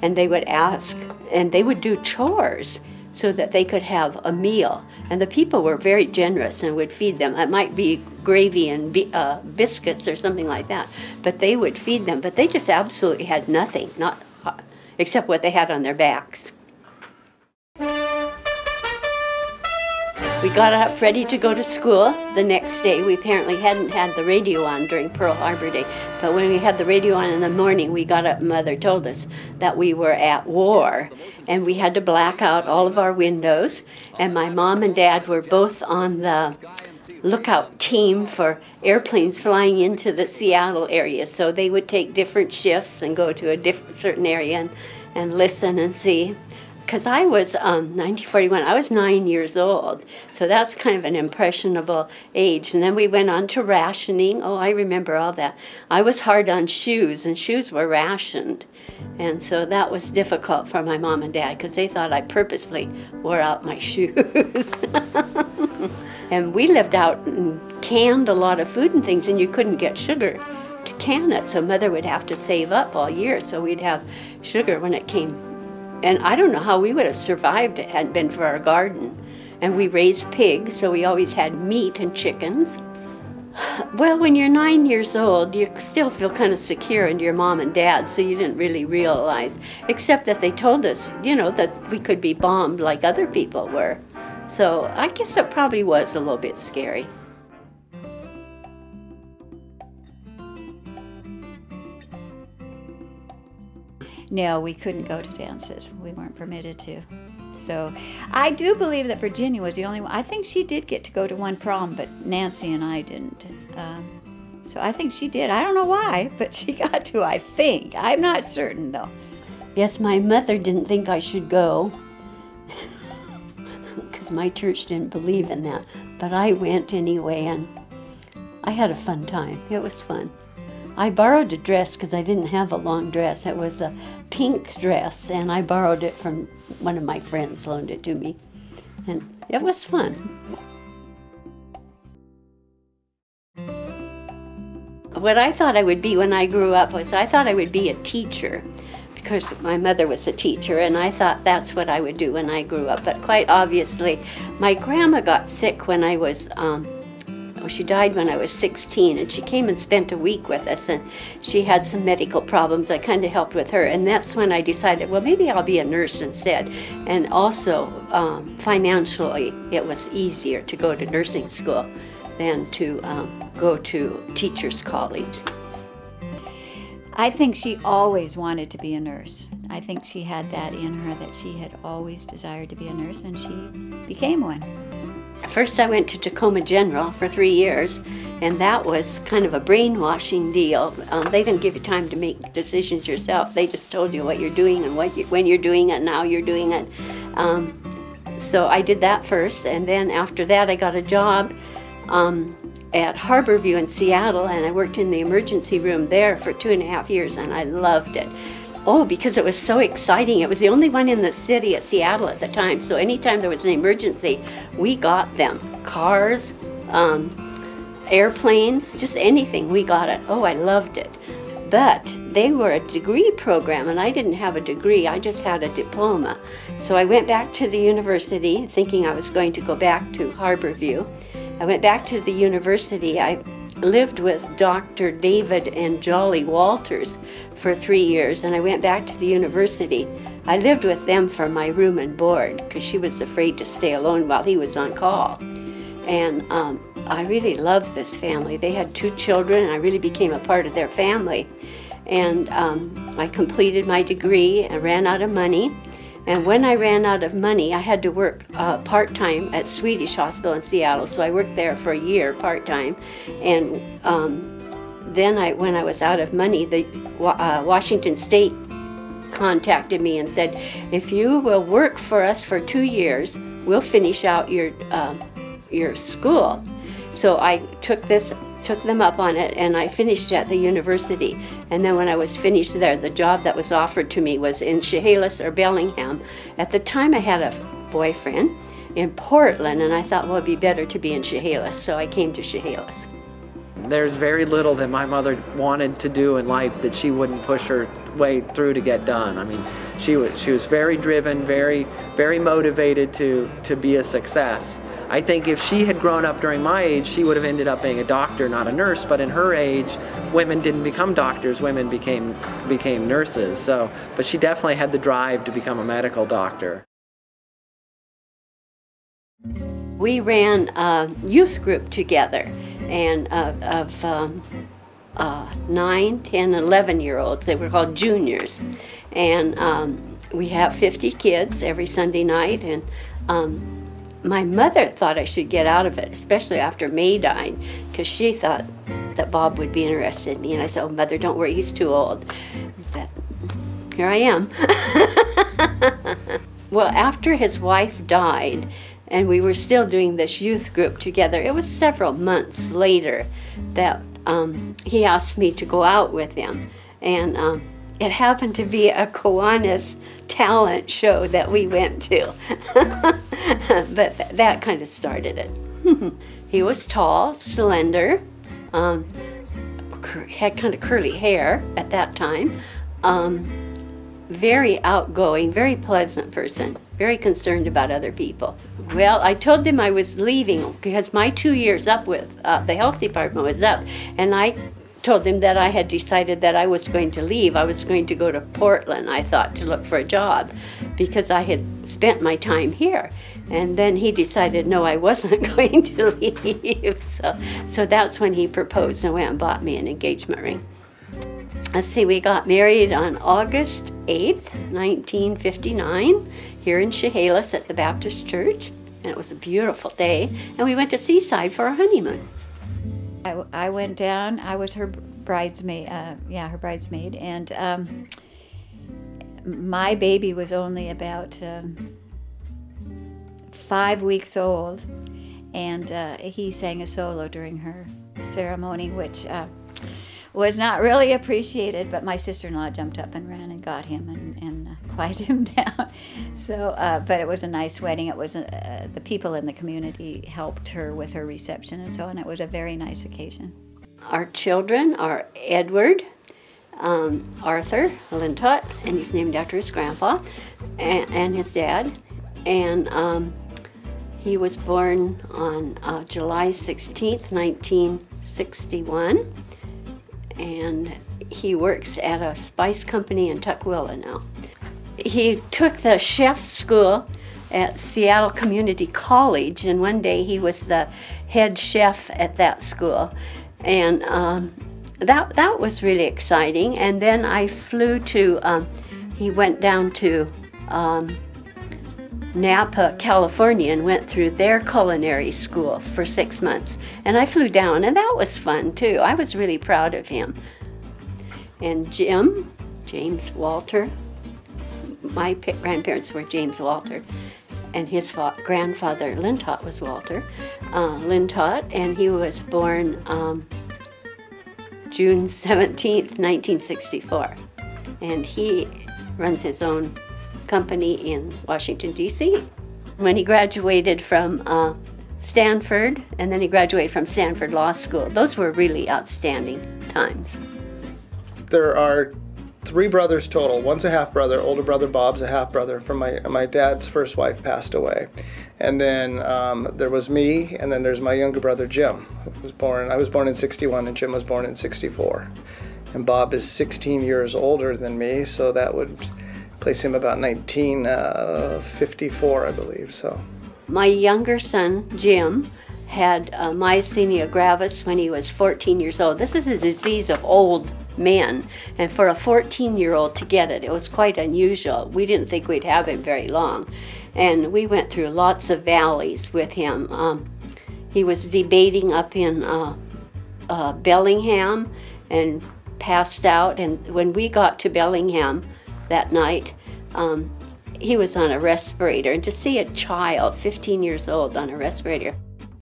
and they would ask, and they would do chores so that they could have a meal. And the people were very generous and would feed them. It might be gravy and biscuits or something like that, but they would feed them. But they just absolutely had nothing, not except what they had on their backs. We got up ready to go to school the next day. We apparently hadn't had the radio on during Pearl Harbor Day, but when we had the radio on in the morning, we got up and Mother told us that we were at war, and we had to black out all of our windows, and my mom and dad were both on the lookout team for airplanes flying into the Seattle area, so they would take different shifts and go to a certain area and listen and see. Because I was, 1941, I was 9 years old, so that's kind of an impressionable age. And then we went on to rationing. Oh, I remember all that. I was hard on shoes, and shoes were rationed. And so that was difficult for my mom and dad, because they thought I purposely wore out my shoes. And we lived out and canned a lot of food and things, and you couldn't get sugar to can it, so Mother would have to save up all year so we'd have sugar when it came. And I don't know how we would have survived if it hadn't been for our garden. And we raised pigs, so we always had meat and chickens. Well, when you're 9 years old, you still feel kind of secure in your mom and dad, so you didn't really realize, except that they told us, you know, that we could be bombed like other people were. So I guess it probably was a little bit scary. No, we couldn't go to dances. We weren't permitted to. So I do believe that Virginia was the only one. I think she did get to go to one prom, but Nancy and I didn't. So I think she did. I don't know why, but she got to, I think. I'm not certain, though. Yes, my mother didn't think I should go because my church didn't believe in that. But I went anyway, and I had a fun time. It was fun. I borrowed a dress because I didn't have a long dress. It was a pink dress, and I borrowed it from one of my friends, loaned it to me, and it was fun. What I thought I would be when I grew up was I thought I would be a teacher because my mother was a teacher, and I thought that's what I would do when I grew up. But quite obviously, my grandma got sick when I was she died when I was 16, and she came and spent a week with us, and she had some medical problems. I kind of helped with her, and that's when I decided, well, maybe I'll be a nurse instead. And also, financially, it was easier to go to nursing school than to go to teacher's college. I think she always wanted to be a nurse. I think she had that in her, that she had always desired to be a nurse, and she became one. First I went to Tacoma General for 3 years, and that was kind of a brainwashing deal. They didn't give you time to make decisions yourself. They just told you what you're doing and when you're doing it and how you're doing it. So I did that first, and then after that I got a job at Harborview in Seattle, and I worked in the emergency room there for 2.5 years, and I loved it. Oh, because it was so exciting. It was the only one in the city of Seattle at the time, so anytime there was an emergency, we got them. Cars, airplanes, just anything, we got it. Oh, I loved it. But they were a degree program, and I didn't have a degree, I just had a diploma. So I went back to the university thinking I was going to go back to Harborview. I went back to the university. I lived with Dr. David and Jolly Walters for 3 years, and I went back to the university. I lived with them for my room and board because she was afraid to stay alone while he was on call. And I really loved this family. They had 2 children, and I really became a part of their family. And I completed my degree. I ran out of money. And when I ran out of money, I had to work part-time at Swedish Hospital in Seattle, so I worked there for a year part-time. And then when I was out of money, the Washington State contacted me and said, if you will work for us for 2 years, we'll finish out your school. So I took them up on it, and I finished at the university. And then when I was finished there, the job that was offered to me was in Chehalis or Bellingham. At the time I had a boyfriend in Portland, and I thought, well, it'd be better to be in Chehalis, so I came to Chehalis. There's very little that my mother wanted to do in life that she wouldn't push her way through to get done. I mean, she was very driven, very motivated to be a success. I think if she had grown up during my age, she would have ended up being a doctor, not a nurse. But in her age, women didn't become doctors; women became nurses. So, but she definitely had the drive to become a medical doctor. We ran a youth group together, and of 9, 10, 11-year-olds. They were called juniors, and we have 50 kids every Sunday night. And my mother thought I should get out of it, especially after May died, because she thought that Bob would be interested in me. And I said, "Oh, Mother, don't worry, he's too old." But here I am. Well, after his wife died, and we were still doing this youth group together, it was several months later that he asked me to go out with him. And it happened to be a Kiwanis talent show that we went to. But that kind of started it. He was tall, slender, had kind of curly hair at that time, very outgoing, very pleasant person, very concerned about other people. Well, I told him I was leaving because my 2 years up with the health department was up, and I told him that I had decided that I was going to leave. I was going to go to Portland, I thought, to look for a job because I had spent my time here. And then he decided, no, I wasn't going to leave. So that's when he proposed and went and bought me an engagement ring. Let's see, we got married on August 8th, 1959, here in Chehalis at the Baptist Church. And it was a beautiful day. And we went to Seaside for our honeymoon. I went down, I was her bridesmaid, her bridesmaid, and my baby was only about 5 weeks old, and he sang a solo during her ceremony, which was not really appreciated, but my sister-in-law jumped up and ran and got him and quieted him down. So, but it was a nice wedding. It was the people in the community helped her with her reception and so on. It was a very nice occasion. Our children are Edward, Arthur Lintott, and he's named after his grandpa and his dad. And he was born on July 16th, 1961. And he works at a spice company in Tukwila now. He took the chef school at Seattle Community College, and one day he was the head chef at that school. And that was really exciting. And then I flew to, he went down to Napa, California, and went through their culinary school for 6 months. And I flew down, and that was fun too. I was really proud of him. And James Walter, my grandparents were James Walter, and his grandfather Lintott was Walter Lintott, and he was born June 17th, 1964. And he runs his own company in Washington, D.C. When he graduated from Stanford, and then he graduated from Stanford Law School, those were really outstanding times. There are 3 brothers total. One's a half-brother. Older brother Bob's a half-brother from my dad's first wife passed away. And then there was me, and then there's my younger brother Jim. I was born in 61, and Jim was born in 64. And Bob is 16 years older than me, so that would place him about 1954, I believe. So, my younger son, Jim, had myasthenia gravis when he was 14 years old. This is a disease of old men, and for a 14-year-old to get it, it was quite unusual. We didn't think we'd have him very long, and we went through lots of valleys with him. He was debating up in Bellingham and passed out, and when we got to Bellingham that night, he was on a respirator, and to see a child, 15 years old, on a respirator,